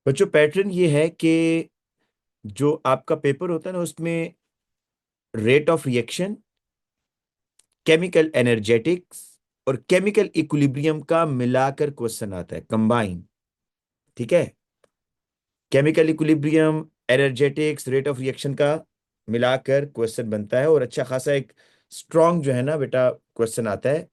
बच्चों पैटर्न ये है कि जो आपका पेपर होता है ना उसमें rate of reaction, chemical energetics और केमिकल इक्विलिब्रियम का मिलाकर क्वेश्चन आता है, कंबाइन। ठीक है। Chemical equilibrium, energetics, rate of reaction का मिलाकर क्वेश्चन बनता है और अच्छा खासा एक स्ट्रॉन्ग जो है ना बेटा क्वेश्चन आता है।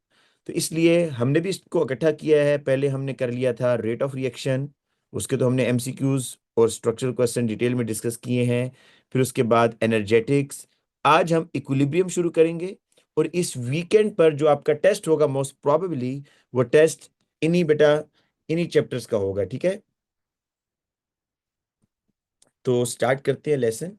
तो इसलिए हमने भी इसको इकट्ठा किया है। पहले हमने कर लिया था रेट ऑफ रिएक्शन, उसके तो हमने एमसीक्यूज और स्ट्रक्चरल क्वेश्चन डिटेल में डिस्कस किए हैं। फिर उसके बाद एनर्जेटिक्स। आज हम इक्विलिब्रियम शुरू करेंगे और इस वीकेंड पर जो आपका टेस्ट होगा मोस्ट प्रोबेबली वो टेस्ट इन्हीं बेटा इन्हीं चैप्टर्स का होगा। ठीक है, तो स्टार्ट करते हैं लेसन।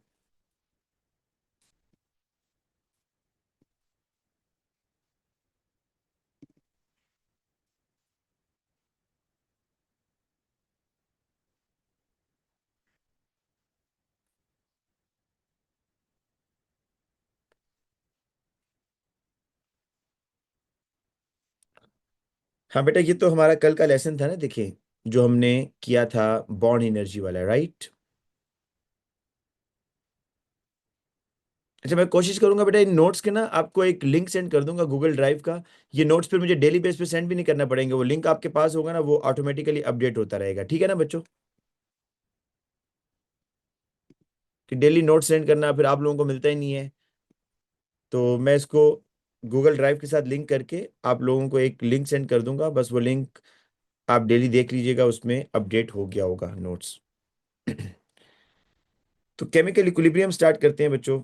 हाँ बेटा, ये तो हमारा कल का लेसन था ना, देखिए जो हमने किया था बॉन्ड एनर्जी वाला, राइट। अच्छा, मैं कोशिश करूंगा बेटा इन नोट्स के ना आपको एक लिंक सेंड कर दूंगा गूगल ड्राइव का। ये नोट्स फिर मुझे डेली बेस पे सेंड भी नहीं करना पड़ेंगे, वो लिंक आपके पास होगा ना, वो ऑटोमेटिकली अपडेट होता रहेगा। ठीक है ना बच्चों, कि डेली नोट्स सेंड करना फिर आप लोगों को मिलता ही नहीं है। तो मैं इसको गूगल ड्राइव के साथ लिंक करके आप लोगों को एक लिंक सेंड कर दूंगा, बस वो लिंक आप डेली देख लीजिएगा, उसमें अपडेट हो गया होगा नोट्स। तो केमिकल इक्विलिब्रियम स्टार्ट करते हैं बच्चों।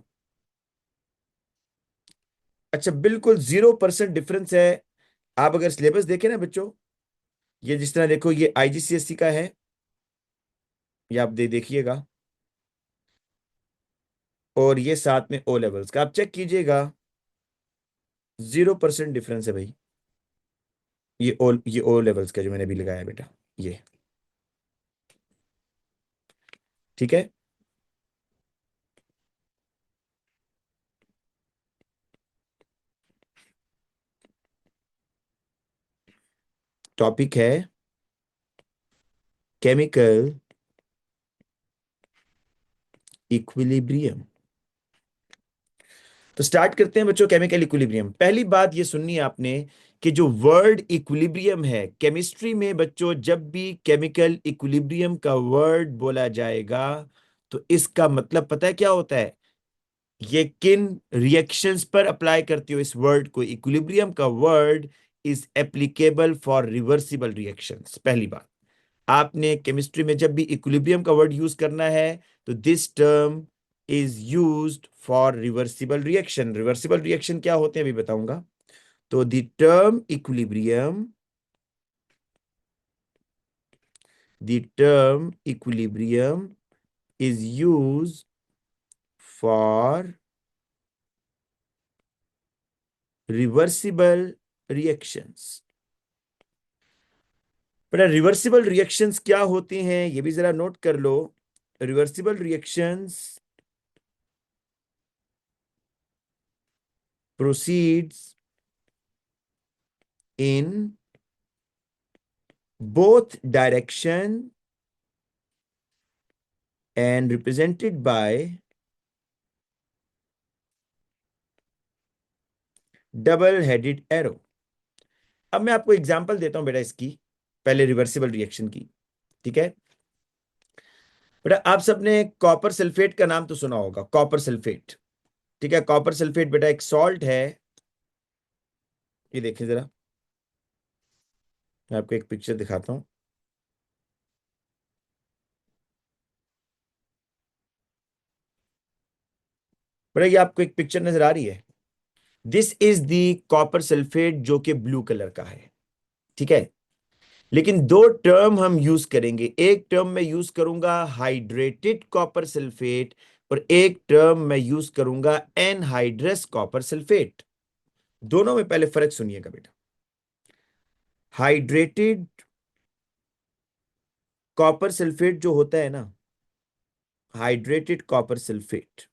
अच्छा, बिल्कुल 0% डिफरेंस है। आप अगर सिलेबस देखें ना बच्चों, ये जिस तरह देखो ये आईजीसीएसई का है, ये आप देखिएगा, और ये साथ में ओ लेवल्स का आप चेक कीजिएगा। 0% डिफरेंस है भाई। ये ओ लेवल्स का जो मैंने भी लगाया बेटा, ये ठीक है। टॉपिक है केमिकल इक्विलिब्रियम। तो स्टार्ट करते हैं बच्चों केमिकल इक्विलिब्रियम। पहली बात ये सुननी है आपने कि जो वर्ड इक्विलिब्रियम है केमिस्ट्री में बच्चों, जब भी केमिकल इक्विलिब्रियम का वर्ड बोला जाएगा तो इसका मतलब पता है क्या होता है? ये किन रिएक्शंस पर अप्लाई करती हो इस वर्ड को? इक्विलिब्रियम का word is applicable for reversible reactions. पहली बात, आपने केमिस्ट्री में जब भी इक्विलिब्रियम का वर्ड यूज करना है तो this term is used for reversible reaction. Reversible reaction क्या होते हैं अभी बताऊंगा। तो the term equilibrium, the term equilibrium is used for reversible reactions. बेटा रिवर्सिबल रिएक्शंस क्या होती हैं ये भी जरा नोट कर लो। Reversible reactions proceeds in both direction and represented by double headed arrow. अब मैं आपको एग्जांपल देता हूं बेटा इसकी, पहले रिवर्सिबल रिएक्शन की। ठीक है बेटा, आप सबने कॉपर सल्फेट का नाम तो सुना होगा, कॉपर सल्फेट। ठीक है, कॉपर सल्फेट बेटा एक सॉल्ट है। ये देखिए जरा, मैं आपको एक पिक्चर दिखाता हूं। बेटा ये आपको एक पिक्चर नजर आ रही है, this is the copper sulphate जो कि ब्लू कलर का है। ठीक है, लेकिन दो टर्म हम यूज करेंगे। एक टर्म मैं यूज करूंगा हाइड्रेटेड कॉपर सल्फेट और एक टर्म मैं यूज करूंगा एनहाइड्रस कॉपर सल्फेट। दोनों में पहले फर्क सुनिएगा बेटा। हाइड्रेटेड कॉपर सल्फेट जो होता है ना, हाइड्रेटेड कॉपर सल्फेट,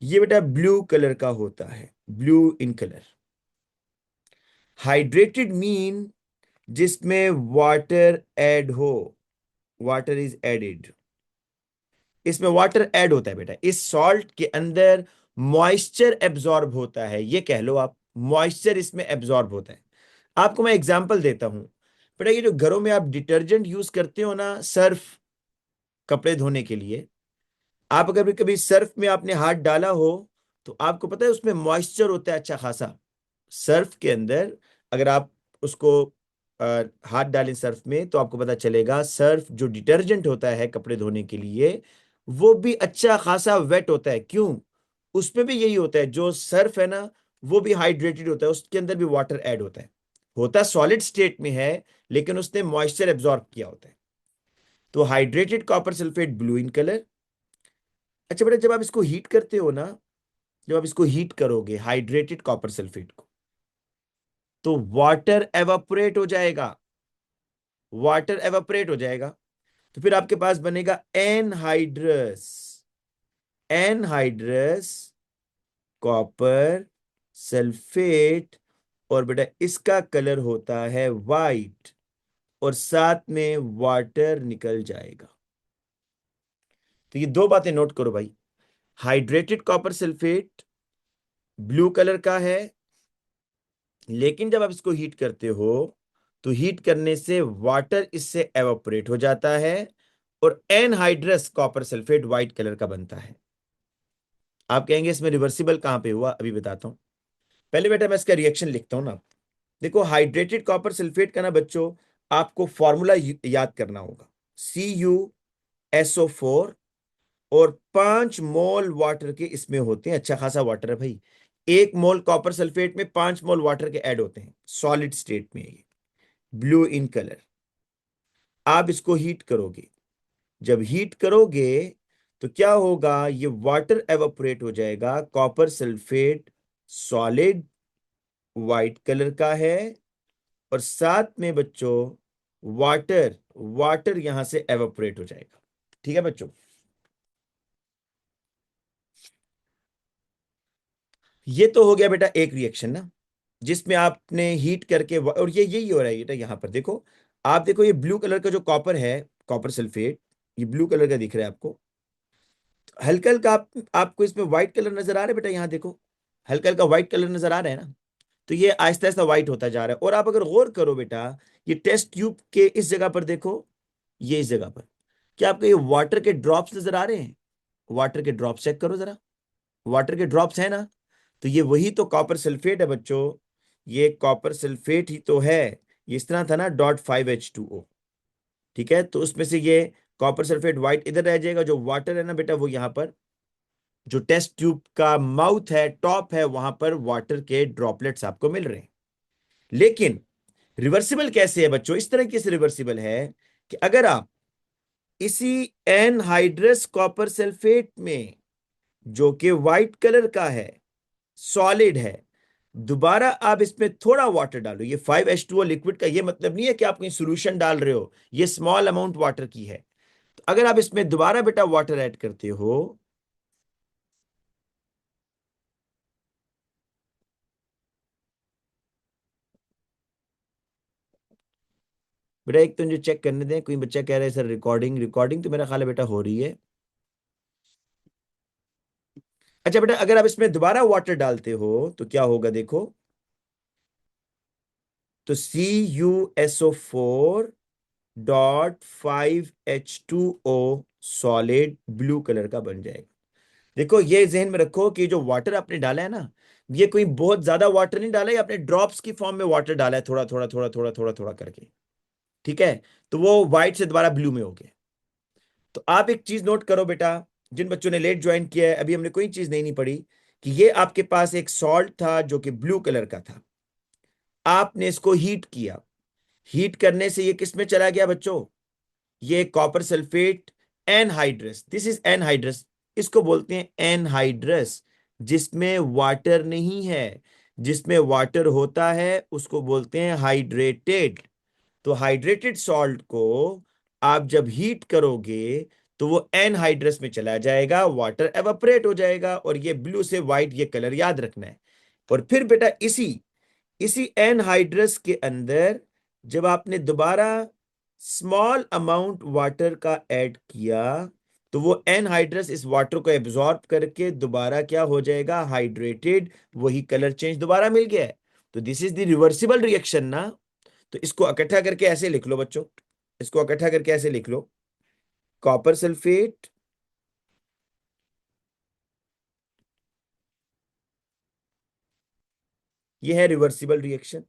ये बेटा ब्लू कलर का होता है, blue in colour. Hydrated mean जिसमें वाटर ऐड हो, वाटर इज एडेड, इसमें वाटर ऐड होता है बेटा, इस सॉल्ट के अंदर मॉइस्चर एब्जॉर्ब होता है, ये कह लो आप, मॉइस्चर इसमें एब्जॉर्ब होता है। आपको मैं एग्जांपल देता हूं बेटा, ये जो घरों में आप डिटर्जेंट यूज करते हो ना, सर्फ, कपड़े धोने के लिए, आप अगर भी कभी सर्फ में आपने हाथ डाला हो तो आपको पता है उसमें मॉइस्चर होता है अच्छा खासा, सर्फ के अंदर। अगर आप उसको हाथ डालें सर्फ में तो आपको पता चलेगा सर्फ जो डिटर्जेंट होता है कपड़े धोने के लिए, वो भी अच्छा खासा वेट होता है। क्यों? उसमें भी यही होता है, जो सर्फ है ना वो भी हाइड्रेटेड होता है, उसके अंदर भी वाटर ऐड होता है सॉलिड स्टेट में है, लेकिन उसने मॉइस्चर एब्जॉर्ब किया होता है। तो hydrated copper sulphate blue in colour. अच्छा बेटा, जब आप इसको हीट करते हो ना, जब आप इसको हीट करोगे हाइड्रेटेड कॉपर सल्फेट को, तो वाटर एवापोरेट हो जाएगा, वाटर एवापोरेट हो जाएगा। तो फिर आपके पास बनेगा एनहाइड्रस, एनहाइड्रस कॉपर सल्फेट, और बेटा इसका कलर होता है वाइट, और साथ में वाटर निकल जाएगा। तो ये दो बातें नोट करो भाई, hydrated copper sulphate blue colour का है, लेकिन जब आप इसको हीट करते हो तो हीट करने से वाटर इससे एवापोरेट हो जाता है, और anhydrous copper sulphate white colour का बनता है। आप कहेंगे इसमें रिवर्सिबल कहां पे हुआ, अभी बताता हूं। पहले बेटा मैं इसका रिएक्शन लिखता हूं ना। देखो हाइड्रेटेड कॉपर सल्फेट का ना बच्चों, आपको फॉर्मूला याद करना होगा, CuSO4, और 5 मोल वाटर के इसमें होते हैं, अच्छा खासा वाटर है भाई। 1 मोल कॉपर सल्फेट में 5 मोल वाटर के ऐड होते हैं, सॉलिड स्टेट में है ये, ब्लू इन कलर। आप इसको हीट करोगे, जब हीट करोगे तो क्या होगा, ये वाटर एवापोरेट हो जाएगा, copper sulphate solid white colour का है, और साथ में बच्चों वाटर, वाटर यहां से एवापोरेट हो जाएगा। ठीक है बच्चों, ये तो हो गया बेटा एक रिएक्शन ना, जिसमें आपने हीट करके और ये यही हो रहा है बेटा, यहां पर देखो, आप देखो ये ब्लू कलर का जो कॉपर है, कॉपर सल्फेट, ये ब्लू कलर का दिख रहा है आपको, हल्का हल्का आपको इसमें व्हाइट कलर नजर आ रहा है बेटा, यहां देखो हल्का हल्का व्हाइट कलर नजर आ रहा है ना। तो ये आहिस्ता आहिस्ता व्हाइट होता जा रहा है, और आप अगर गौर करो बेटा, ये टेस्ट ट्यूब के इस जगह पर देखो, ये इस जगह पर, क्या आपको ये वाटर के ड्रॉप्स नजर आ रहे हैं? वाटर के ड्रॉप्स चेक करो जरा, वाटर के ड्रॉप्स है ना, तो ये वही तो कॉपर सल्फेट है बच्चों, ये कॉपर सल्फेट ही तो है। ये इस तरह था ना, .5H2O, ठीक है, तो उसमें से ये कॉपर सल्फेट व्हाइट इधर रह जाएगा, जो वाटर है ना बेटा वो यहां पर, जो टेस्ट ट्यूब का माउथ है, टॉप है, वहां पर वाटर के ड्रॉपलेट्स आपको मिल रहे हैं। लेकिन रिवर्सिबल कैसे है बच्चों? इस तरीके से रिवर्सिबल है कि अगर आप इसी एनहाइड्रस कॉपर सल्फेट में, जो कि व्हाइट कलर का है, सॉलिड है, दोबारा आप इसमें थोड़ा वाटर डालो, ये 5H2O लिक्विड का ये मतलब नहीं है कि आप कहीं सोल्यूशन डाल रहे हो, ये स्मॉल अमाउंट वाटर की है। तो अगर आप इसमें दोबारा बेटा वाटर ऐड करते हो, बेटा एक तो मुझे चेक करने दें, कोई बच्चा कह रहा है सर रिकॉर्डिंग, रिकॉर्डिंग तो मेरा ख्याल है बेटा हो रही है। अच्छा बेटा, अगर आप इसमें दोबारा वाटर डालते हो तो क्या होगा देखो, तो CuSO4.5H2O सॉलिड ब्लू कलर का बन जाएगा। देखो ये जहन में रखो कि जो वाटर आपने डाला है ना, ये कोई बहुत ज्यादा वाटर नहीं डाला है, आपने ड्रॉप्स की फॉर्म में वाटर डाला है, थोड़ा थोड़ा थोड़ा थोड़ा थोड़ा थोड़ा करके, ठीक है। तो वो व्हाइट से दोबारा ब्लू में हो गया। तो आप एक चीज नोट करो बेटा, जिन बच्चों ने लेट ज्वाइन किया है, अभी हमने कोई चीज नहीं पढ़ी, कि ये आपके पास एक सॉल्ट था जो कि ब्लू कलर का था, आपने इसको हीट किया, हीट करने से ये किस में चला गया बच्चों, ये copper sulphate anhydrous, this is anhydrous, इसको बोलते हैं एनहाइड्रस, जिसमें वाटर नहीं है। जिसमें वाटर होता है उसको बोलते हैं हाइड्रेटेड। तो हाइड्रेटेड सॉल्ट को आप जब हीट करोगे तो वो एनहाइड्रस में चला जाएगा, वाटर एवापोरेट हो जाएगा, और ये ब्लू से व्हाइट ये कलर याद रखना है। और फिर बेटा इसी इसी एनहाइड्रस के अंदर जब आपने दोबारा स्मॉल अमाउंट वाटर का ऐड किया तो वो एनहाइड्रस इस वाटर को एब्जॉर्ब करके दोबारा क्या हो जाएगा, हाइड्रेटेड, वही कलर चेंज दोबारा मिल गया है। तो this is the reversible reaction ना। तो इसको इकट्ठा करके ऐसे लिख लो बच्चों, इसको इकट्ठा करके ऐसे लिख लो, कॉपर सल्फेट, ये है रिवर्सिबल रिएक्शन।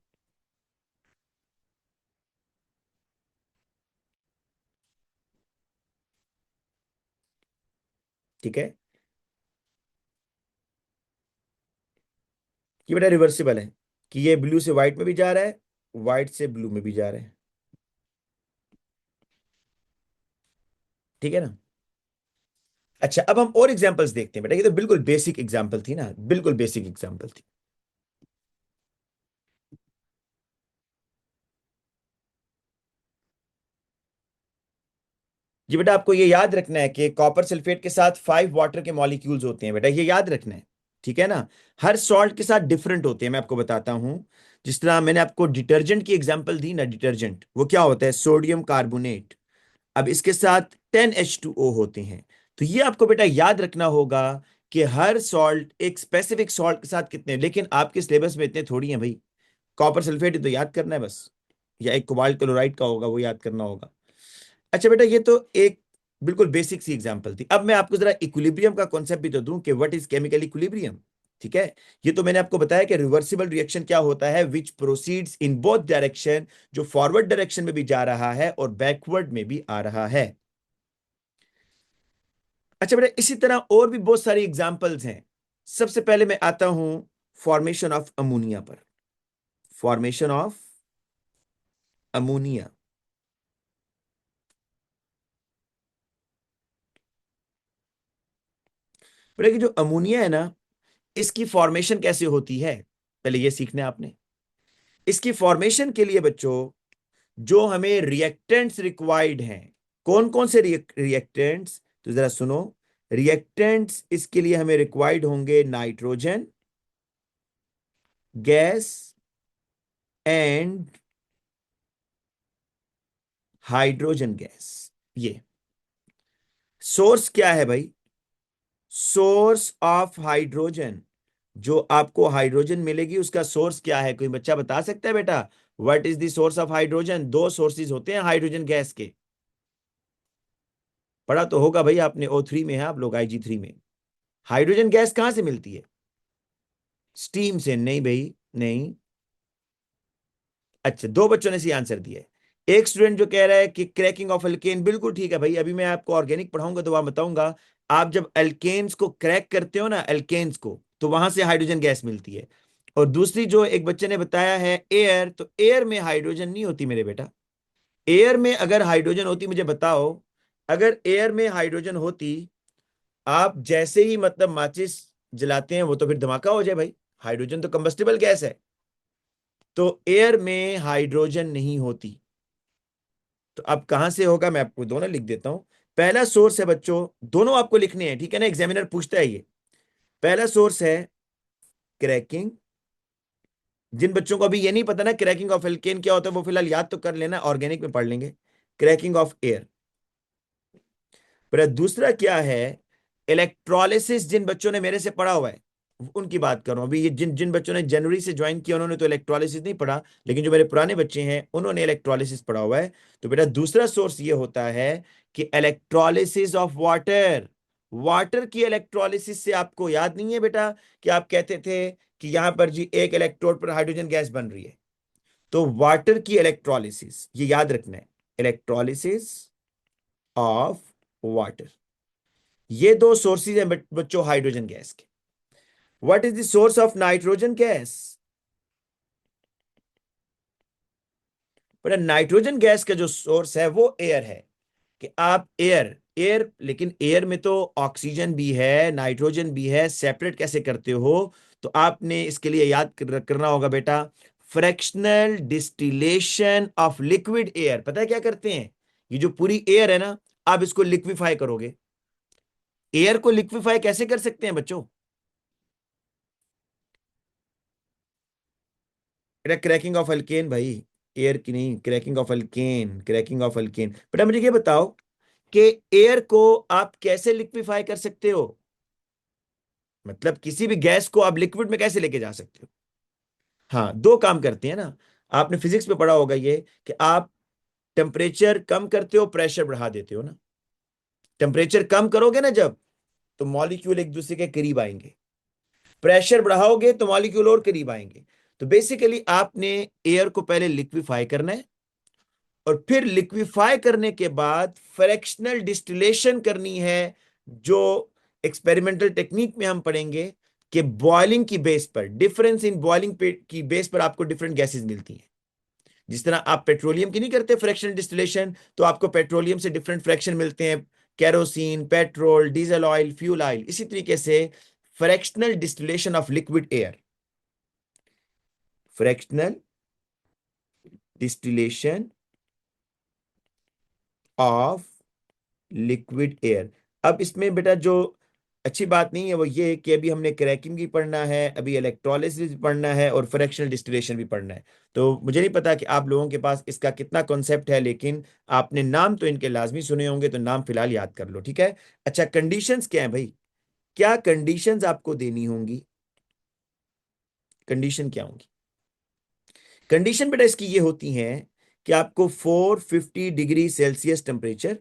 ठीक है, ये बेटा रिवर्सिबल है कि ये ब्लू से व्हाइट में भी जा रहा है, व्हाइट से ब्लू में भी जा रहा है। ठीक है ना। अच्छा, अब हम और एग्जांपल्स देखते हैं बेटा, ये तो बिल्कुल बेसिक एग्जांपल थी ना, बिल्कुल बेसिक एग्जांपल थी। जी बेटा, आपको ये याद रखना है कि कॉपर सल्फेट के साथ 5 वाटर के मॉलिक्यूल्स होते हैं बेटा, ये याद रखना है। ठीक है ना। हर सॉल्ट के साथ डिफरेंट होते हैं, मैं आपको बताता हूं। जिस तरह मैंने आपको डिटर्जेंट की एग्जांपल दी ना, डिटर्जेंट वो क्या होता है, सोडियम कार्बोनेट। अब इसके साथ 10H2O होते हैं। तो ये आपको बेटा याद रखना होगा कि हर सॉल्ट एक स्पेसिफिक सॉल्ट के साथ कितने, लेकिन आपके सिलेबस में इतने थोड़ी हैं भाई। कॉपर सल्फेट ही तो याद करना है बस, या एक कोबाल्ट क्लोराइड का होगा वो याद करना होगा। अच्छा बेटा, ये तो एक बिल्कुल बेसिक सी एग्जांपल थी। अब मैं आपको जरा इक्विलिब्रियम का कॉन्सेप्ट भी तो दूं कि व्हाट इज केमिकल इक्विलिब्रियम। ठीक है। ये तो मैंने आपको बताया कि रिवर्सिबल रिएक्शन क्या होता है, विच प्रोसीड्स इन बोथ डायरेक्शन, जो फॉरवर्ड डायरेक्शन में भी जा रहा है और बैकवर्ड में भी आ रहा है। अच्छा बेटा, इसी तरह और भी बहुत सारी एग्जांपल्स हैं। सबसे पहले मैं आता हूं फॉर्मेशन ऑफ अमोनिया पर। Formation of ammonia. बेटा, कि जो अमोनिया है ना, इसकी फॉर्मेशन कैसे होती है, पहले ये सीखना है आपने। इसकी फॉर्मेशन के लिए बच्चों जो हमें रिएक्टेंट्स रिक्वायर्ड हैं, कौन कौन से रिएक्टेंट्स, तो जरा सुनो। रिएक्टेंट्स इसके लिए हमें रिक्वायर्ड होंगे nitrogen gas and hydrogen gas. ये सोर्स क्या है भाई, सोर्स ऑफ हाइड्रोजन। जो आपको हाइड्रोजन मिलेगी उसका सोर्स क्या है, कोई बच्चा बता सकता है बेटा, what is the source of hydrogen. दो सोर्सेज होते हैं हाइड्रोजन गैस के, पढ़ा तो होगा भाई आपने, O3 में है आप लोग, IG3 में। हाइड्रोजन गैस कहां से मिलती है, स्टीम से। नहीं भाई, नहीं। अच्छा, दो बच्चों ने सी आंसर दिया है। एक स्टूडेंट जो कह रहा है कि क्रैकिंग ऑफ एल्केन, बिल्कुल ठीक है भाई, अभी मैं आपको ऑर्गेनिक पढ़ाऊंगा तो वहां बताऊंगा। आप जब एल्केन्स को क्रैक करते हो ना, एल्केन्स को, तो वहां से हाइड्रोजन गैस मिलती है। और दूसरी जो एक बच्चे ने बताया है एयर, तो एयर में हाइड्रोजन नहीं होती मेरे बेटा। एयर में अगर हाइड्रोजन होती, मुझे बताओ, अगर एयर में हाइड्रोजन होती, आप जैसे ही मतलब माचिस जलाते हैं वो तो फिर धमाका हो जाए भाई। हाइड्रोजन तो कंबस्टिबल गैस है। तो एयर में हाइड्रोजन नहीं होती। तो अब कहां से होगा, मैं आपको दोनों लिख देता हूं। पहला सोर्स है बच्चों, दोनों आपको लिखने हैं, ठीक है ना, एग्जामिनर पूछता है ये। पहला सोर्स है क्रैकिंग। जिन बच्चों को अभी ये नहीं पता ना क्रैकिंग ऑफ एल्केन क्या होता है, वो फिलहाल याद तो कर लेना, ऑर्गेनिक में पढ़ लेंगे। Cracking of air. पर दूसरा क्या है, इलेक्ट्रोलिसिस। जिन बच्चों ने मेरे से पढ़ा हुआ है उनकी बात कर रहा हूं अभी, ये जिन जिन बच्चों ने जनवरी से ज्वाइन किया उन्होंने तो इलेक्ट्रोलिसिस नहीं पढ़ा, लेकिन जो मेरे पुराने बच्चे हैं उन्होंने इलेक्ट्रोलिसिस पढ़ा हुआ है। तो बेटा दूसरा सोर्स ये होता है कि इलेक्ट्रोलिसिस ऑफ वाटर। वाटर की इलेक्ट्रोलिसिस से आपको याद नहीं है बेटा कि आप कहते थे कि यहां पर जी एक इलेक्ट्रोड पर हाइड्रोजन गैस बन रही है। तो वाटर की इलेक्ट्रोलिसिस, ये याद रखना है, इलेक्ट्रोलिसिस ऑफ वाटर। ये दो सोर्सेज हैं बच्चों हाइड्रोजन गैस के। What is the source of nitrogen gas. पर नाइट्रोजन गैस का जो सोर्स है वो एयर है। कि आप एयर एयर, लेकिन एयर में तो ऑक्सीजन भी है नाइट्रोजन भी है, सेपरेट कैसे करते हो। तो आपने इसके लिए याद करना होगा बेटा, fractional distillation of liquid air. पता है क्या करते हैं, ये जो पूरी एयर है ना, आप इसको लिक्विफाई करोगे। एयर को लिक्विफाई कैसे कर सकते हैं बच्चों, क्रैकिंग ऑफ अल्केन भाई। एयर की नहीं, cracking of alkane, cracking of alkane. बेटा मुझे ये बताओ कि एयर को आप कैसे लिक्विफाई कर सकते हो? मतलब किसी भी गैस को आप लिक्विड में कैसे लेके जा सकते हो? हाँ, दो काम करते हैं ना। आपने फिजिक्स में पढ़ा होगा ये कि आप टेम्परेचर कम करते हो, प्रेशर बढ़ा देते हो ना। टेम्परेचर कम करोगे ना जब, तो मॉलिक्यूल एक दूसरे के करीब आएंगे। प्रेशर बढ़ाओगे तो मॉलिक्यूल और करीब आएंगे। तो बेसिकली आपने एयर को पहले लिक्विफाई करना है, और फिर लिक्विफाई करने के बाद फ्रैक्शनल डिस्टिलेशन करनी है, जो एक्सपेरिमेंटल टेक्निक में हम पढ़ेंगे कि बॉइलिंग की बेस पर, डिफरेंस इन बॉइलिंग की बेस पर आपको डिफरेंट गैसेस मिलती हैं। जिस तरह आप पेट्रोलियम की नहीं करते फ्रैक्शनल डिस्टिलेशन, तो आपको पेट्रोलियम से डिफरेंट फ्रैक्शन मिलते हैं, kerosene, petrol, diesel oil, fuel oil. इसी तरीके से fractional distillation of liquid air, fractional distillation of liquid air. अब इसमें बेटा जो अच्छी बात नहीं है वो ये कि अभी हमने क्रैकिंग भी पढ़ना है, अभी इलेक्ट्रोलिसिस भी पढ़ना है, और फ्रैक्शनल डिस्टिलेशन भी पढ़ना है। तो मुझे नहीं पता कि आप लोगों के पास इसका कितना कॉन्सेप्ट है, लेकिन आपने नाम तो इनके लाजमी सुने होंगे, तो नाम फिलहाल याद कर लो, ठीक है? अच्छा, कंडीशंस क्या है भाई? क्या कंडीशंस आपको देनी होंगी? कंडीशन क्या होंगी? कंडीशन बेटा इसकी ये होती है कि आपको 450 degree Celsius temperature,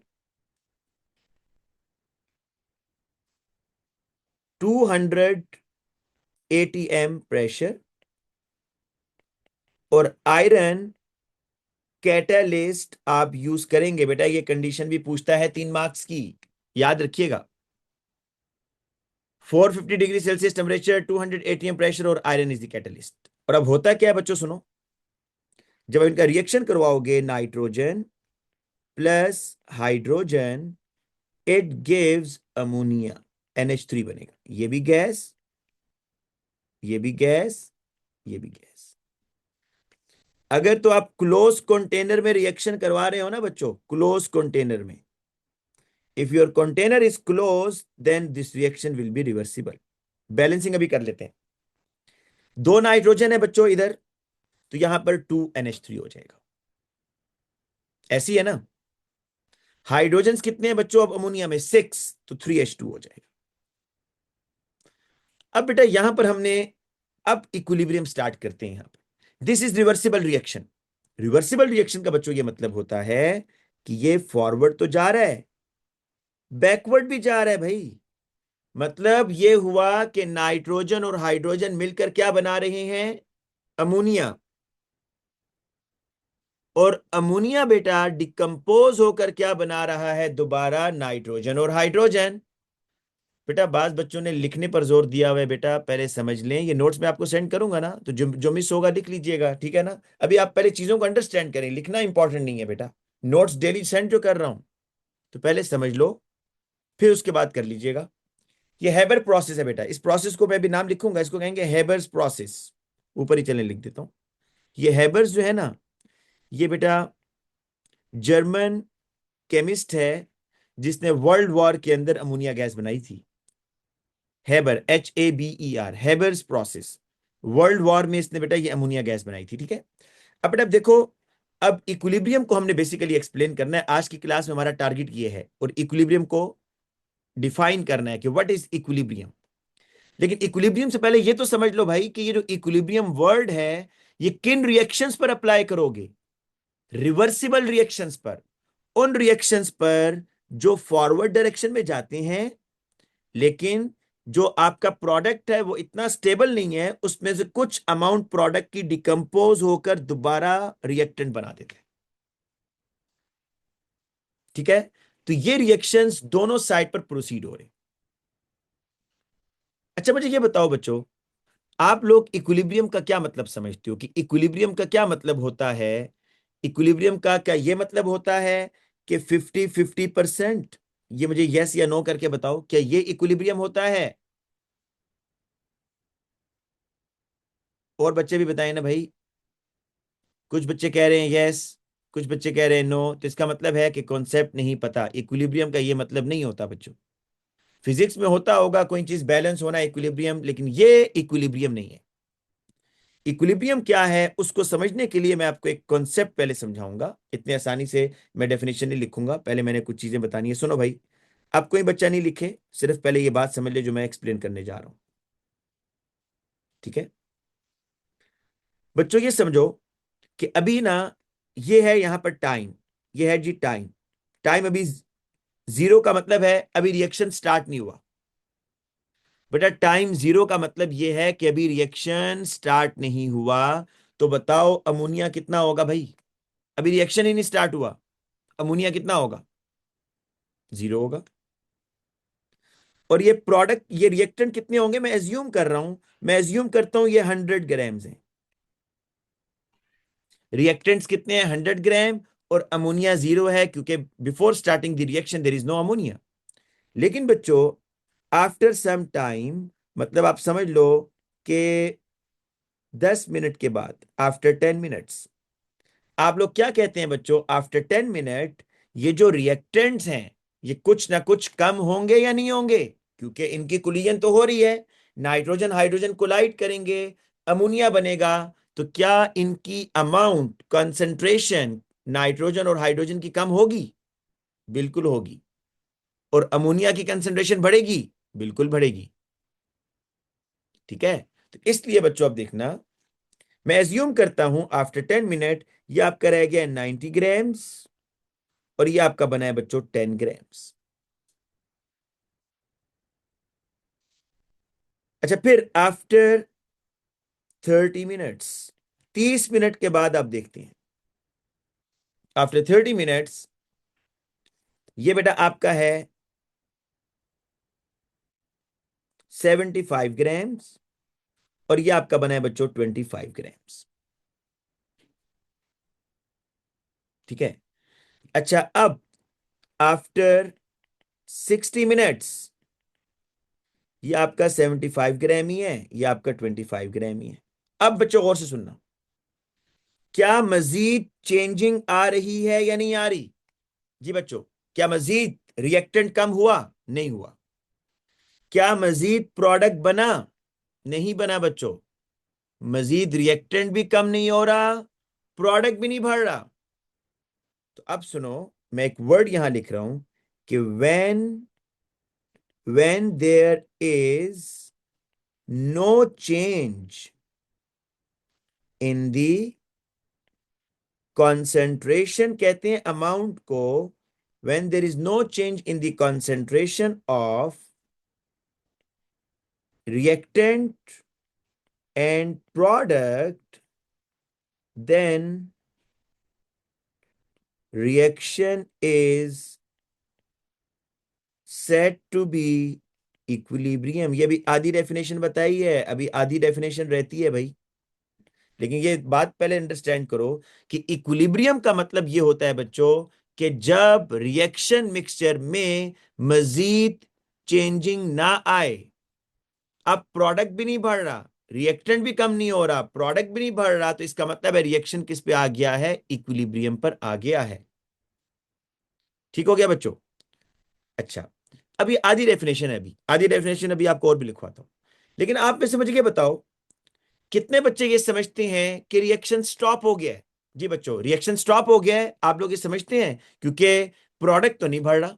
200 ATM pressure, और आयरन कैटालिस्ट आप यूज करेंगे। बेटा ये कंडीशन भी पूछता है 3 मार्क्स की, याद रखिएगा। 450 degree Celsius temperature, 200 ATM pressure, और आयरन इज द कैटलिस्ट। और अब होता क्या है बच्चों, सुनो। जब इनका रिएक्शन करवाओगे, nitrogen plus hydrogen, it gives ammonia, NH3 बनेगा। ये भी गैस, ये भी गैस, ये भी गैस। अगर तो आप क्लोज कंटेनर में रिएक्शन करवा रहे हो ना बच्चों, क्लोज कंटेनर में, if your container is close, then this reaction will be reversible. Balancing अभी कर लेते हैं। 2 नाइट्रोजन है बच्चों इधर, तो यहां पर 2 NH3 हो जाएगा। ऐसी है ना। हाइड्रोजन कितने हैं बच्चों अब अमोनिया में? 6, तो 3H2 हो जाएगा। अब बेटा यहां पर हमने अब इक्विलिब्रियम स्टार्ट करते हैं। यहां पर this is reversible reaction. Reversible reaction का बच्चों ये मतलब होता है कि ये फॉरवर्ड तो जा रहा है, बैकवर्ड भी जा रहा है भाई। मतलब ये हुआ कि नाइट्रोजन और हाइड्रोजन मिलकर क्या बना रहे हैं? अमोनिया। और अमोनिया बेटा डिकम्पोज होकर क्या बना रहा है? दोबारा नाइट्रोजन और हाइड्रोजन। बेटा बाज बच्चों ने लिखने पर जोर दिया हुआ है, बेटा पहले समझ लें। ये नोट्स में आपको सेंड करूंगा ना, तो जो जो मिस होगा लिख लीजिएगा, ठीक है ना? अभी आप पहले चीजों को अंडरस्टैंड करें, लिखना इंपॉर्टेंट नहीं है बेटा। नोट्स डेली सेंड जो कर रहा हूं, तो पहले समझ लो, फिर उसके बाद कर लीजिएगा। ये हैबर प्रोसेस है बेटा। इस प्रोसेस को मैं भी नाम लिखूंगा, इसको कहेंगे हैबर्स प्रोसेस। ऊपर ही चलने लिख देता हूं। ये हैबर्स जो है ना, ये बेटा जर्मन केमिस्ट है, जिसने वर्ल्ड वॉर के अंदर अमोनिया गैस बनाई थी। Haber, HABER, Haber's process. World war में इसने बेटा ये अमोनिया गैस बनाई थी, ठीक है? अब बेटा देखो, अब इक्विलिब्रियम को हमने बेसिकली एक्सप्लेन करना है। आज की क्लास में हमारा टारगेट ये है, और इक्विलिब्रियम को डिफाइन करना है कि व्हाट इज इक्विलिब्रियम। लेकिन इक्विलिब्रियम से पहले ये तो समझ लो भाई कि ये जो इक्विलिब्रियम वर्ड है, ये किन रिएक्शंस पर अप्लाई करोगे? रिवर्सिबल रिएक्शंस पर। उन रिएक्शंस पर जो फॉरवर्ड डायरेक्शन में जाते हैं, लेकिन जो आपका प्रोडक्ट है वो इतना स्टेबल नहीं है, उसमें से कुछ अमाउंट प्रोडक्ट की डिकम्पोज होकर दोबारा रिएक्टेंट बना देते हैं, ठीक है? तो ये रिएक्शंस दोनों साइड पर प्रोसीड हो रहे हैं। अच्छा मुझे ये बताओ बच्चों, आप लोग इक्विलिब्रियम का क्या मतलब समझते हो? कि इक्विलिब्रियम का क्या मतलब होता है? इक्विलिब्रियम का क्या ये मतलब होता है कि 50-50%? ये मुझे यस या नो करके बताओ, क्या ये इक्विलिब्रियम होता है? और बच्चे भी बताएं ना भाई। कुछ बच्चे कह रहे हैं यस, कुछ बच्चे कह रहे हैं नो। तो इसका मतलब है कि कॉन्सेप्ट नहीं पता। इक्विलिब्रियम का ये मतलब नहीं होता बच्चों। फिजिक्स में होता होगा कोई चीज बैलेंस होना इक्विलिब्रियम, लेकिन ये इक्विलिब्रियम नहीं है। इक्विलिब्रियम क्या है उसको समझने के लिए मैं आपको एक कॉन्सेप्ट पहले समझाऊंगा। इतने आसानी से मैं डेफिनेशन नहीं लिखूंगा, पहले मैंने कुछ चीजें बतानी है। सुनो भाई, अब कोई बच्चा नहीं लिखे, सिर्फ पहले ये बात समझ ले जो मैं एक्सप्लेन करने जा रहा हूं। ठीक है बच्चों, ये समझो कि अभी ना, ये है यहां पर टाइम, ये है जी टाइम। टाइम अभी जीरो का मतलब है अभी रिएक्शन स्टार्ट नहीं हुआ। बेटा टाइम जीरो का मतलब ये है कि अभी रिएक्शन स्टार्ट नहीं हुआ। तो बताओ अमोनिया कितना होगा भाई? अभी रिएक्शन ही नहीं स्टार्ट हुआ, अमोनिया कितना होगा? जीरो होगा। और ये प्रोडक्ट, ये रिएक्टेंट कितने होंगे? मैं एज्यूम कर रहा हूं, मैं एज्यूम करता हूं ये 100 ग्राम्स हैं। रिएक्टेंट्स कितने हैं? 100 ग्राम। और अमोनिया जीरो है क्योंकि before starting the reaction there is no ammonia. लेकिन बच्चों आफ्टर सम टाइम, मतलब आप समझ लो कि 10 मिनट के बाद, आफ्टर 10 मिनट्स, आप लोग क्या कहते हैं बच्चों? आफ्टर 10 मिनट ये जो रिएक्टेंट्स हैं ये कुछ ना कुछ कम होंगे या नहीं होंगे? क्योंकि इनकी कोलिजन तो हो रही है, नाइट्रोजन हाइड्रोजन कोलाइड करेंगे, अमोनिया बनेगा। तो क्या इनकी अमाउंट, कंसंट्रेशन नाइट्रोजन और हाइड्रोजन की कम होगी? बिल्कुल होगी। और अमोनिया की कंसंट्रेशन बढ़ेगी? बिल्कुल बढ़ेगी। ठीक है, तो इसलिए बच्चों अब देखना, मैं एज्यूम करता हूं आफ्टर 10 मिनट ये आपका रह गया 90 ग्राम्स और ये आपका बना है बच्चों 10 ग्राम्स। अच्छा, फिर आफ्टर 30 मिनट्स, 30 मिनट के बाद आप देखते हैं, आफ्टर 30 मिनट्स ये बेटा आपका है 75 ग्राम्स और ये आपका बना है बच्चों 25 ग्राम्स। ठीक है, अच्छा अब आफ्टर 60 मिनट्स ये आपका 75 ग्राम ही है, ये आपका 25 ग्राम ही है। अब बच्चों गौर से सुनना, क्या मजीद चेंजिंग आ रही है या नहीं आ रही? जी बच्चों, क्या मजीद रिएक्टेंट कम हुआ? नहीं हुआ। क्या मजीद प्रोडक्ट बना? नहीं बना बच्चों। मजीद रिएक्टेंट भी कम नहीं हो रहा, प्रोडक्ट भी नहीं बढ़ रहा। तो अब सुनो, मैं एक वर्ड यहां लिख रहा हूं कि when there is no change in the concentration, कहते हैं अमाउंट को, when there is no change in the concentration of reactant and product, then reaction is said to be equilibrium. ये अभी आधी डेफिनेशन बताई है, अभी आधी डेफिनेशन रहती है भाई। लेकिन ये बात पहले अंडरस्टैंड करो कि इक्विलिब्रियम का मतलब ये होता है बच्चों कि जब रिएक्शन मिक्सचर में मजीद चेंजिंग ना आए। अब प्रोडक्ट भी नहीं बढ़ रहा, रिएक्टेंट भी कम नहीं हो रहा, प्रोडक्ट भी नहीं बढ़ रहा, तो इसका मतलब है रिएक्शन किस पे आ गया है? इक्विलिब्रियम पर आ गया है। ठीक हो गया बच्चों? अच्छा, अभी आधी डेफिनेशन है, अभी आधी डेफिनेशन अभी आपको और भी लिखवाता हूं। लेकिन आप में से मुझे ये बताओ, कितने बच्चे ये समझते हैं कि रिएक्शन स्टॉप हो गया है? जी बच्चों, रिएक्शन स्टॉप हो गया है, आप लोग ये समझते हैं क्योंकि प्रोडक्ट तो नहीं बढ़ रहा,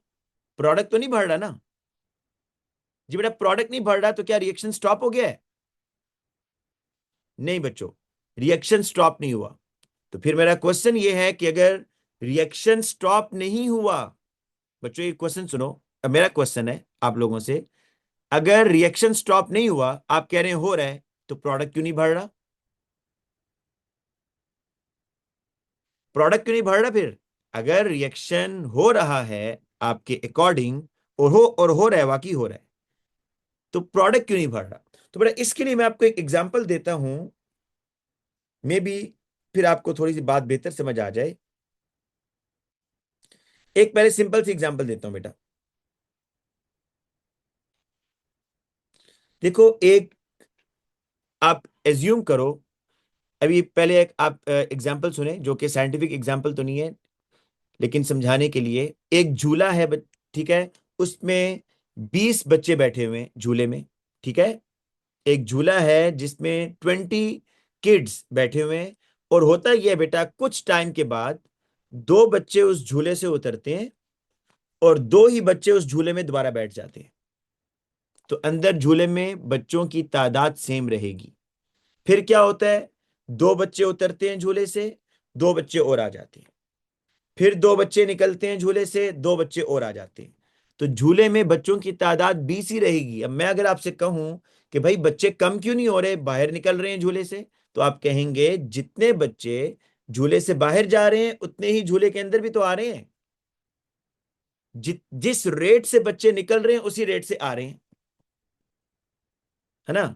प्रोडक्ट तो नहीं बढ़ रहा ना। जी बेटा, प्रोडक्ट नहीं बढ़ रहा तो क्या रिएक्शन स्टॉप हो गया है? नहीं बच्चों, रिएक्शन स्टॉप नहीं हुआ। तो फिर मेरा क्वेश्चन ये है कि अगर रिएक्शन स्टॉप नहीं हुआ, बच्चों ये क्वेश्चन सुनो, अब मेरा क्वेश्चन है आप लोगों से, अगर रिएक्शन स्टॉप नहीं हुआ, आप कह रहे हैं हो रहा है, तो प्रोडक्ट क्यों नहीं बढ़ रहा? प्रोडक्ट क्यों नहीं बढ़ रहा फिर? अगर रिएक्शन हो रहा है आपके अकॉर्डिंग, और हो रहा है, वाकई हो रहा है, तो प्रोडक्ट क्यों नहीं बढ़ रहा? तो बेटा इसके लिए मैं आपको एक एग्जांपल देता हूं, मे बी फिर आपको थोड़ी सी बात बेहतर समझ आ जाए। एक पहले सिंपल सी एग्जांपल देता हूं बेटा। देखो, एक आप एज्यूम करो, अभी पहले एक आप एग्जांपल सुने जो कि साइंटिफिक एग्जांपल तो नहीं है, लेकिन समझाने के लिए। एक झूला है ठीक है, उसमें 20 बच्चे बैठे हुए हैं झूले में। ठीक है, एक झूला है जिसमें 20 किड्स बैठे हुए हैं, और होता यह है बेटा, कुछ टाइम के बाद दो बच्चे उस झूले से उतरते हैं और दो ही बच्चे उस झूले में दोबारा बैठ जाते हैं। तो अंदर झूले में बच्चों की तादाद सेम रहेगी। फिर क्या होता है, दो बच्चे उतरते हैं झूले से, दो बच्चे और आ जाते हैं। फिर दो बच्चे निकलते हैं झूले से, दो बच्चे और आ जाते हैं। तो झूले में बच्चों की तादाद 20 ही रहेगी। अब मैं अगर आपसे कहूं कि भाई बच्चे कम क्यों नहीं हो रहे, बाहर निकल रहे हैं झूले से, तो आप कहेंगे जितने बच्चे झूले से बाहर जा रहे हैं उतने ही झूले के अंदर भी तो आ रहे हैं। जिस रेट से बच्चे निकल रहे हैं उसी रेट से आ रहे हैं, है ना।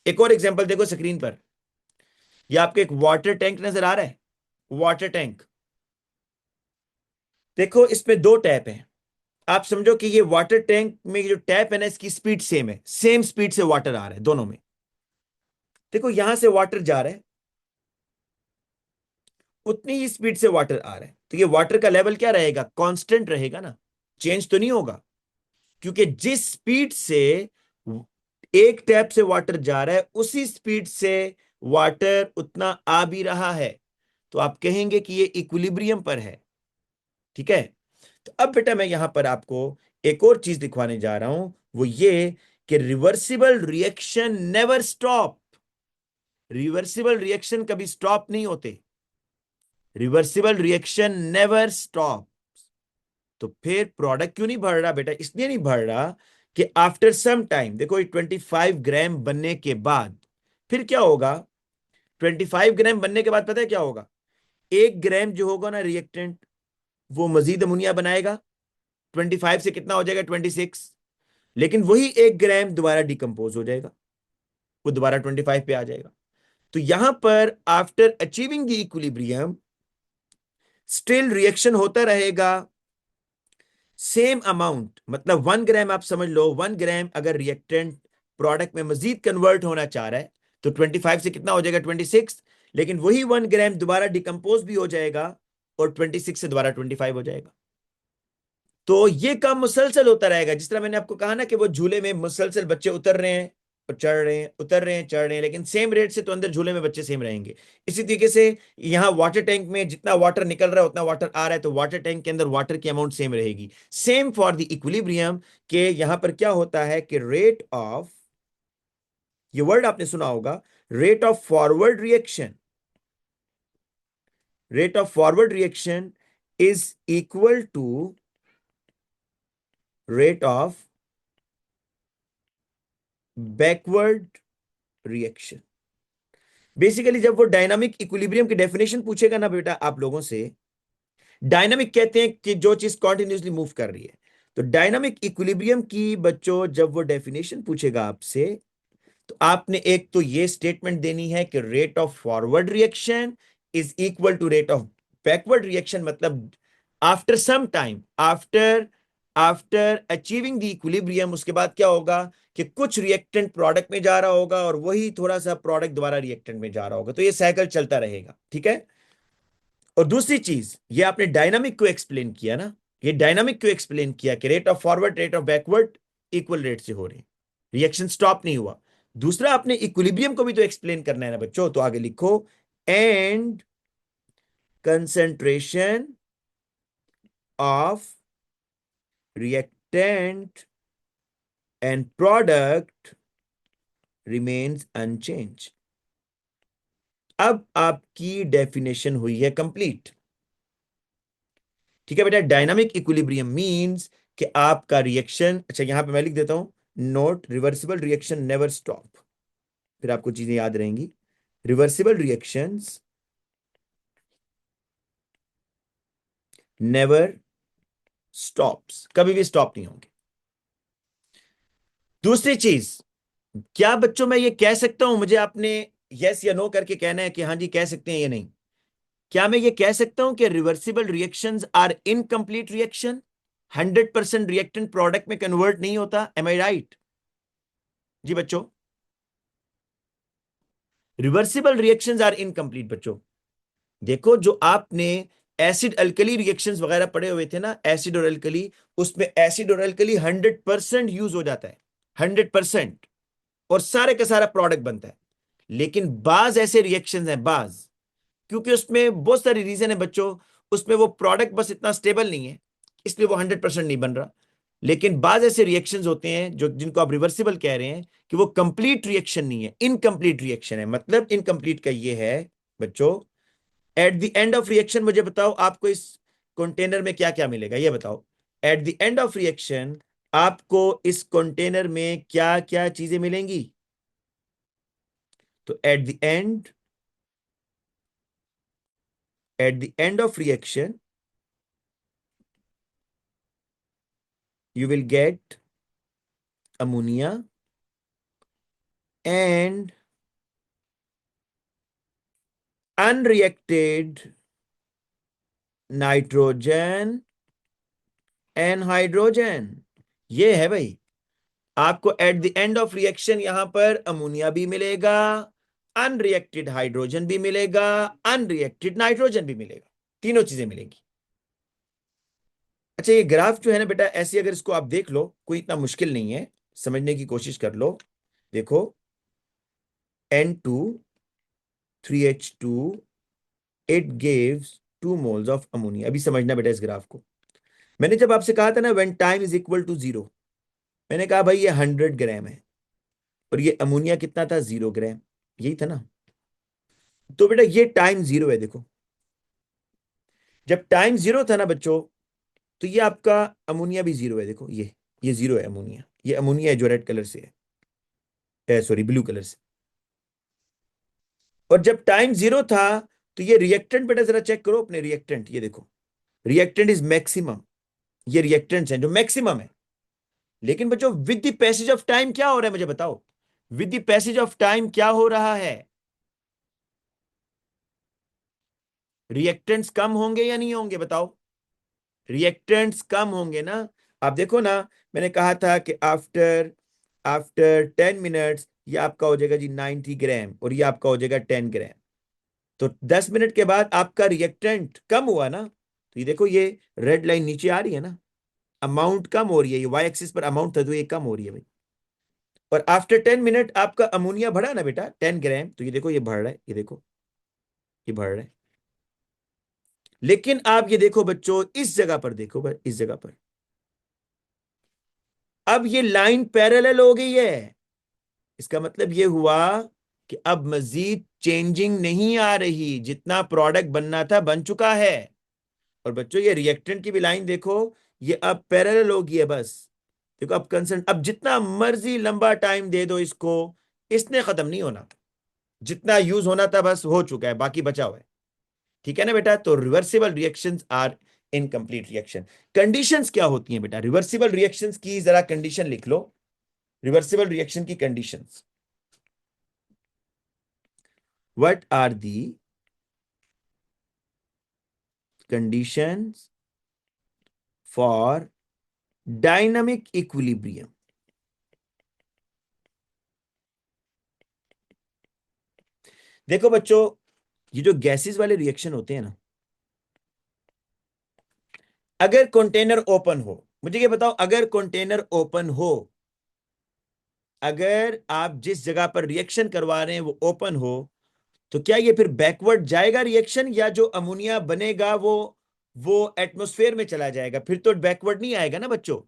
एक और एग्जांपल देखो स्क्रीन पर। ये आपको एक वाटर टैंक नजर आ रहा है, वाटर टैंक। देखो इसमें दो टैप हैं। आप समझो कि ये वाटर टैंक में जो टैप है ना, इसकी स्पीड सेम है, सेम स्पीड से वाटर आ रहा है दोनों में। देखो यहां से वाटर जा रहा है, उतनी ही स्पीड से वाटर आ रहा है, तो ये वाटर का लेवल क्या रहेगा, कांस्टेंट रहेगा ना, चेंज तो नहीं होगा। क्योंकि जिस स्पीड से एक टैप से वाटर जा रहा है उसी स्पीड से वाटर उतना आ भी रहा है। तो आप कहेंगे कि ये इक्विलिब्रियम पर है। ठीक है। तो अब बेटा मैं यहां पर आपको एक और चीज दिखवाने जा रहा हूं, वो ये कि reversible reaction never stop. Reversible reaction कभी स्टॉप नहीं होते। Reversible reaction never stop. तो फिर प्रोडक्ट क्यों नहीं बढ़ रहा बेटा, इसलिए नहीं बढ़ रहा कि आफ्टर सम टाइम, देखो ये 25 ग्राम बनने के बाद फिर क्या होगा। 25 ग्राम बनने के बाद पता है क्या होगा, 1 ग्राम जो होगा ना रिएक्टेंट, वो मजीद अमोनिया बनाएगा। 25 से कितना हो जाएगा, 26। लेकिन वही 1 ग्राम दोबारा डिकम्पोज हो जाएगा, वो दोबारा 25 पे आ जाएगा। तो यहां पर after achieving the equilibrium still reaction होता रहेगा सेम अमाउंट। मतलब 1 ग्राम, आप समझ लो 1 ग्राम अगर रिएक्टेंट प्रोडक्ट में मजीद कन्वर्ट होना चाह रहा है तो 25 से कितना हो जाएगा, 26। लेकिन वही 1 ग्राम दोबारा डिकम्पोज भी हो जाएगा और 26 से दोबारा 25 हो जाएगा। तो ये काम मुसलसल होता रहेगा। जिस तरह मैंने आपको कहा ना कि वो झूले में मुसलसल बच्चे उतर रहे हैं और चढ़ रहे हैं, उतर रहे हैं चढ़ रहे हैं, लेकिन सेम रेट से तो अंदर झूले में बच्चे सेम रहेंगे। इसी तरीके से यहाँ वाटर टैंक में जितना वाटर निकल रहा है उतना वाटर आ रहा है, तो वाटर टैंक के अंदर वाटर की अमाउंट सेम रहेगी। सेम फॉर द इक्विलिब्रियम, के यहां पर क्या होता है कि रेट ऑफ, ये वर्ड आपने सुना होगा, rate of forward reaction, rate of forward reaction is equal to rate of backward reaction. Basically जब वो डायनामिक इक्विलिब्रियम की डेफिनेशन पूछेगा ना बेटा आप लोगों से, डायनामिक कहते हैं कि जो चीज कॉन्टिन्यूसली मूव कर रही है। तो डायनामिक इक्विलिब्रियम की बच्चों जब वो डेफिनेशन पूछेगा आपसे, तो आपने एक तो ये स्टेटमेंट देनी है कि rate of forward reaction is equal to rate of backward reaction. मतलब after some time, after after achieving the equilibrium, उसके बाद क्या होगा कि कुछ रिएक्टेंट प्रोडक्ट में जा रहा होगा और वही थोड़ा सा प्रोडक्ट दोबारा रिएक्टेंट में जा रहा होगा। तो ये साइकिल चलता रहेगा। ठीक है। और दूसरी चीज, ये आपने डायनामिक को एक्सप्लेन किया ना, ये डायनामिक को एक्सप्लेन किया कि rate of forward rate of backward equal rate से हो रहे हैं, रिएक्शन स्टॉप नहीं हुआ। दूसरा आपने इक्विलिब्रियम को भी तो एक्सप्लेन करना है ना बच्चों, तो आगे लिखो and concentration of reactant and product remains unchange. अब आपकी डेफिनेशन हुई है कंप्लीट। ठीक है बेटा। डायनामिक इक्विलिब्रियम मींस कि आपका रिएक्शन, अच्छा यहां पे मैं लिख देता हूं note, reversible reaction never stop. फिर आपको चीजें याद रहेंगी। रिवर्सिबल रिएक्शंस नेवर स्टॉप्स, कभी भी स्टॉप नहीं होंगे। दूसरी चीज, क्या बच्चों मैं ये कह सकता हूं, मुझे आपने यस या नो करके कहना है कि हाँ जी कह सकते हैं या नहीं। क्या मैं ये कह सकता हूं कि reversible reactions are incomplete reaction, 100% reactant product में कन्वर्ट नहीं होता? एम आई राइट जी बच्चों? रिवर्सिबल रिएक्शंस आर इनकम्प्लीट बच्चों। देखो जो आपने एसिड अल्कली रिएक्शंस वगैरह पढ़े हुए थे ना, एसिड और अल्कली, उसमें एसिड और अल्कली 100% यूज हो जाता है, 100%, और सारे का सारा प्रोडक्ट बनता है। लेकिन बाज ऐसे रिएक्शंस हैं, बाज, क्योंकि उसमें बहुत सारी रीजन है बच्चों, उसमें वो प्रोडक्ट बस इतना स्टेबल नहीं है, इसलिए वो 100% नहीं बन रहा। लेकिन बाज ऐसे रिएक्शंस होते हैं जो जिनको आप रिवर्सिबल कह रहे हैं, कि वो कंप्लीट रिएक्शन नहीं है, इनकम्प्लीट रिएक्शन है। मतलब इनकम्प्लीट का ये है बच्चों, at the end of reaction मुझे बताओ आपको इस कंटेनर में क्या क्या मिलेगा, ये बताओ। At the end of reaction आपको इस कंटेनर में क्या क्या चीजें मिलेंगी? तो at the end of reaction you will get ammonia and unreacted nitrogen and hydrogen. ये है भाई, आपको at the end of reaction यहां पर अमोनिया भी मिलेगा, अनरिएक्टेड हाइड्रोजन भी मिलेगा, अनरिएक्टेड नाइट्रोजन भी मिलेगा, तीनों चीजें मिलेंगी। अच्छा, ये ग्राफ जो है ना बेटा, ऐसे अगर इसको आप देख लो, कोई इतना मुश्किल नहीं है, समझने की कोशिश कर लो। देखो, N2 3H2 it gives 2 moles of ammonia. अभी समझना बेटा इस ग्राफ को। मैंने जब आपसे कहा था ना when time is equal to 0, मैंने कहा भाई ये 100 ग्राम है, और ये अमोनिया कितना था? 0 ग्राम, यही था ना। तो बेटा ये टाइम 0 है, देखो। जब टाइम 0 था ना बच्चों, तो ये आपका अमोनिया भी 0 है, देखो ये 0 है अमोनिया, ये अमोनिया है जो रेड कलर से है, सॉरी ब्लू कलर से। और जब टाइम 0 था, तो ये रिएक्टेंट बेटा जरा चेक करो अपने रिएक्टेंट, ये देखो, रिएक्टेंट इज मैक्सिमम, ये रिएक्टेंट्स हैं जो मैक्सिमम है। लेकिन बच्चों with the passage of time क्या हो रहा है, मुझे बताओ, with the passage of time क्या हो रहा है? रिएक्टेंट्स कम होंगे या नहीं होंगे, बताओ? रिएक्टेंट्स कम होंगे ना। आप देखो ना, मैंने कहा था कि आफ्टर आफ्टर 10 मिनट्स ये आपका हो जाएगा जी 90 ग्राम, और ये आपका हो जाएगा 10 ग्राम। तो 10 मिनट के बाद आपका रिएक्टेंट कम हुआ ना, तो ये देखो ये रेड लाइन नीचे आ रही है ना, अमाउंट कम हो रही है, ये वाई एक्सिस पर अमाउंट था तो ये कम हो रही है भाई। और आफ्टर 10 मिनट आपका अमोनिया बढ़ा ना बेटा 10 ग्राम, तो ये देखो ये बढ़ रहा है, ये देखो ये बढ़ रहा है। लेकिन आप ये देखो बच्चों, इस जगह पर देखो भाई, इस जगह पर अब ये लाइन पैरेलल हो गई है। इसका मतलब ये हुआ कि अब मजीद चेंजिंग नहीं आ रही, जितना प्रोडक्ट बनना था बन चुका है। और बच्चों ये रिएक्टेंट की भी लाइन देखो, ये अब पैरेलल हो गई है बस। देखो अब कंसर्न, अब जितना मर्जी लंबा टाइम दे दो इसको, इसने खत्म नहीं होना। जितना यूज होना था बस हो चुका है, बाकी बचा हुआ है। ठीक है ना बेटा? तो reversible reactions are incomplete reaction. Conditions क्या होती हैं बेटा रिवर्सिबल रिएक्शंस की? जरा कंडीशन लिख लो, रिवर्सिबल रिएक्शन की conditions. What are the conditions for dynamic equilibrium? देखो बच्चों, ये जो गैसेस वाले रिएक्शन होते हैं ना, अगर कंटेनर ओपन हो, मुझे ये बताओ, अगर कंटेनर ओपन हो, अगर आप जिस जगह पर रिएक्शन करवा रहे हैं वो ओपन हो, तो क्या ये फिर बैकवर्ड जाएगा रिएक्शन, या जो अमोनिया बनेगा वो एटमॉस्फेयर में चला जाएगा? फिर तो बैकवर्ड नहीं आएगा ना बच्चों।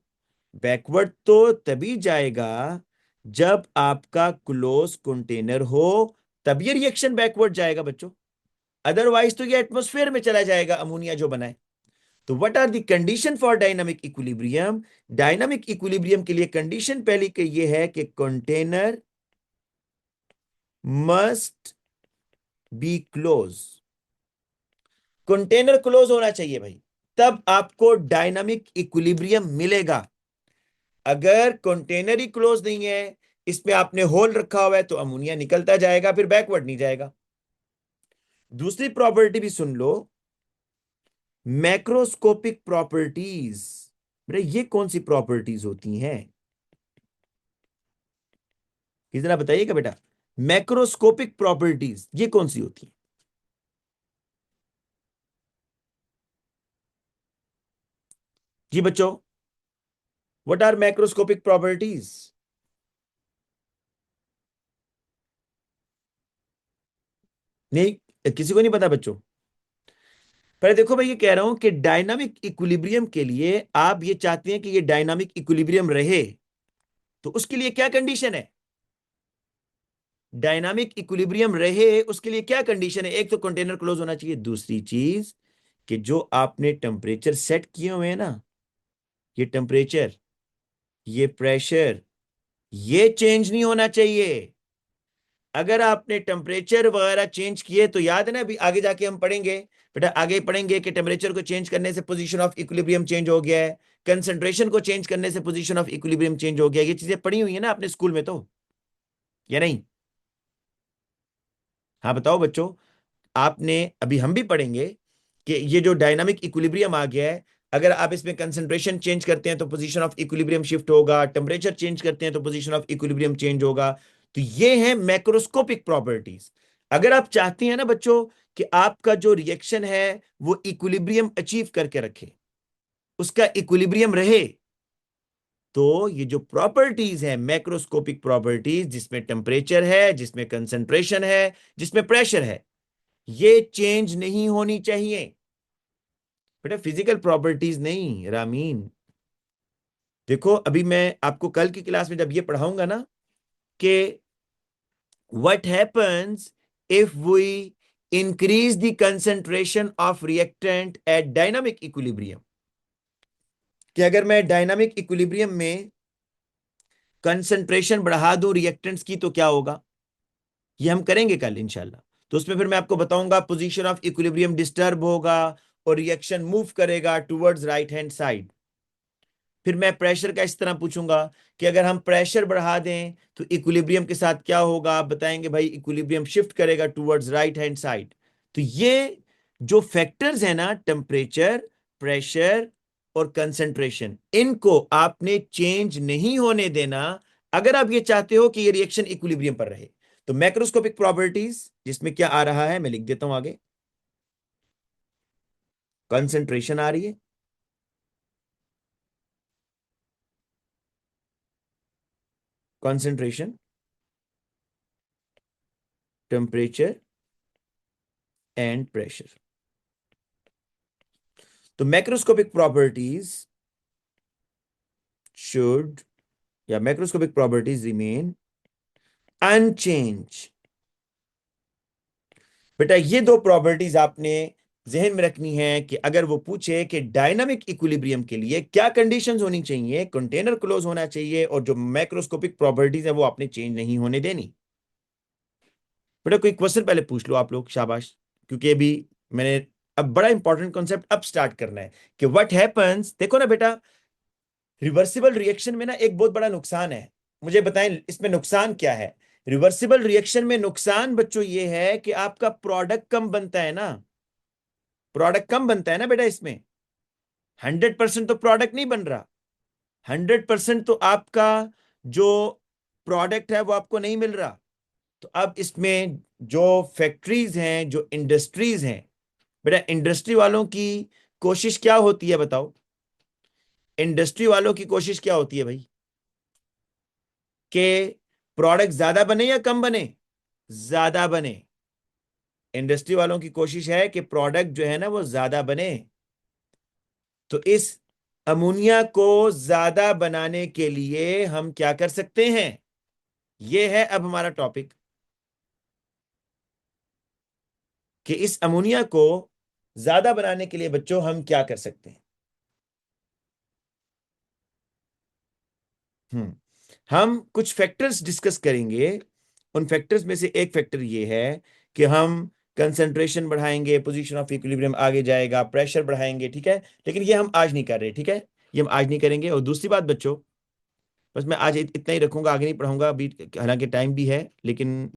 बैकवर्ड तो तभी जाएगा जब आपका क्लोज कंटेनर हो, तब ये रिएक्शन बैकवर्ड जाएगा बच्चों। अदरवाइज तो ये एटमॉस्फेयर में चला जाएगा अमोनिया जो बना है। तो what are the condition for dynamic equilibrium? Dynamic equilibrium के लिए कंडीशन पहली के ये है कि container must be close. Container close होना चाहिए भाई, तब आपको डायनामिक इक्विलिब्रियम मिलेगा। अगर कंटेनर ही क्लोज नहीं है, इसमें आपने होल रखा हुआ है, तो अमोनिया निकलता जाएगा, फिर बैकवर्ड नहीं जाएगा। दूसरी प्रॉपर्टी भी सुन लो, मैक्रोस्कोपिक प्रॉपर्टीज। बेटा ये कौन सी प्रॉपर्टीज होती हैं, कितना बताइएगा बेटा? मैक्रोस्कोपिक प्रॉपर्टीज ये कौन सी होती है? जी बच्चों, व्हाट आर मैक्रोस्कोपिक प्रॉपर्टीज? नहीं, किसी को नहीं पता बच्चों। पर देखो भाई, ये कह रहा हूं कि डायनामिक इक्विलिब्रियम के लिए आप ये चाहते हैं कि ये डायनामिक इक्विलिब्रियम रहे, तो उसके लिए क्या कंडीशन है? डायनामिक इक्विलिब्रियम रहे उसके लिए क्या कंडीशन है? एक तो कंटेनर क्लोज होना चाहिए, दूसरी चीज कि जो आपने टेम्परेचर सेट किए हुए हैं ना, ये टेम्परेचर, ये प्रेशर, ये चेंज नहीं होना चाहिए। अगर आपने टेम्परेचर वगैरह चेंज किए तो याद है ना, अभी आगे जाके हम पढ़ेंगे, बेटा आगे पढ़ेंगे कि टेम्परेचर को चेंज करने से पोजीशन ऑफ इक्विलिब्रियम चेंज हो गया है, कंसंट्रेशन को चेंज करने से पोजीशन ऑफ इक्विलिब्रियम चेंज हो गया। ये चीजें पढ़ी हुई है ना आपने स्कूल में तो, या नहीं? हाँ बताओ बच्चों, आपने, अभी हम भी पढ़ेंगे कि ये जो डायनामिक इक्विलिब्रियम आ गया है, अगर आप इसमें कंसंट्रेशन चेंज करते हैं तो पोजीशन ऑफ इक्विलिब्रियम शिफ्ट होगा, टेम्परेचर चेंज करते हैं तो पोजीशन ऑफ इक्विलिब्रियम चेंज होगा। तो ये है मैक्रोस्कोपिक प्रॉपर्टीज। अगर आप चाहते हैं ना बच्चों कि आपका जो रिएक्शन है वो इक्विलिब्रियम अचीव करके रखे, उसका इक्विलिब्रियम रहे, तो ये जो प्रॉपर्टीज है मैक्रोस्कोपिक प्रॉपर्टीज, जिसमें टेम्परेचर है, जिसमें कंसंट्रेशन है, जिसमें प्रेशर है, ये चेंज नहीं होनी चाहिए। बेटा फिजिकल प्रॉपर्टीज नहीं रामीन। देखो अभी मैं आपको कल की क्लास में जब ये पढ़ाऊंगा ना कि what happens if we increase the concentration of reactant at dynamic equilibrium, कि अगर मैं डायनामिक इक्विलिब्रियम में कंसंट्रेशन बढ़ा दूं रिएक्टेंट्स की तो क्या होगा, ये हम करेंगे कल इंशाल्लाह। तो उसमें फिर मैं आपको बताऊंगा पोजीशन ऑफ इक्विलिब्रियम डिस्टर्ब होगा और रिएक्शन मूव करेगा टुवर्ड्स राइट हैंड साइड। फिर मैं प्रेशर का इस तरह पूछूंगा कि अगर हम प्रेशर बढ़ा दें तो इक्विलिब्रियम के साथ क्या होगा, आप बताएंगे भाई इक्विलिब्रियम शिफ्ट करेगा टुवर्ड्स राइट हैंड साइड। तो ये जो फैक्टर्स है ना, टेम्परेचर, प्रेशर और कंसंट्रेशन, इनको आपने चेंज नहीं होने देना अगर आप ये चाहते हो कि ये रिएक्शन इक्विलिब्रियम पर रहे। तो मैक्रोस्कोपिक प्रॉपर्टीज जिसमें क्या आ रहा है मैं लिख देता हूं आगे, कंसंट्रेशन आ रही है, कंसंट्रेशन, टेम्परेचर एंड प्रेशर। तो मैक्रोस्कोपिक प्रॉपर्टीज शुड, या मैक्रोस्कोपिक प्रॉपर्टीज रिमेन अनचेंज। बेटा ये दो प्रॉपर्टीज आपने जहन में रखनी है कि अगर वो पूछे कि डायनामिक इक्विलिब्रियम के लिए क्या कंडीशंस होनी चाहिए, कंटेनर क्लोज होना चाहिए और जो मैक्रोस्कोपिक प्रॉपर्टीज है वो आपने चेंज नहीं होने देनी। बेटा कोई क्वेश्चन पहले पूछ लो आप लोग, शाबाश। क्योंकि अभी मैंने, अब बड़ा इंपॉर्टेंट कॉन्सेप्ट अब स्टार्ट करना है कि व्हाट हैपेंस। देखो ना बेटा, रिवर्सिबल रिएक्शन में ना एक बहुत बड़ा नुकसान है, मुझे बताएं इसमें नुकसान क्या है। रिवर्सिबल रिएक्शन में नुकसान बच्चों ये है कि आपका प्रोडक्ट कम बनता है ना, प्रोडक्ट कम बनता है ना बेटा इसमें। 100% तो प्रोडक्ट नहीं बन रहा, 100% तो आपका जो प्रोडक्ट है वो आपको नहीं मिल रहा। तो अब इसमें जो फैक्ट्रीज हैं, जो इंडस्ट्रीज हैं, बेटा इंडस्ट्री वालों की कोशिश क्या होती है बताओ, इंडस्ट्री वालों की कोशिश क्या होती है भाई, कि प्रोडक्ट ज्यादा बने या कम बने? ज्यादा बने। इंडस्ट्री वालों की कोशिश है कि प्रोडक्ट जो है ना वो ज्यादा बने। तो इस अमोनिया को ज्यादा बनाने के लिए हम क्या कर सकते हैं, ये है अब हमारा टॉपिक, कि इस अमोनिया को ज्यादा बनाने के लिए बच्चों हम क्या कर सकते हैं। हम कुछ फैक्टर्स डिस्कस करेंगे। उन फैक्टर्स में से एक फैक्टर ये है कि हम कंसंट्रेशन बढ़ाएंगे, पोजीशन ऑफ इक्विलिब्रियम आगे जाएगा, प्रेशर बढ़ाएंगे, ठीक है। लेकिन ये हम आज नहीं कर रहे, ठीक है, ये हम आज नहीं करेंगे। और दूसरी बात बच्चों, बस मैं आज इतना ही रखूंगा, आगे नहीं पढ़ाऊंगा अभी, हालांकि टाइम भी है लेकिन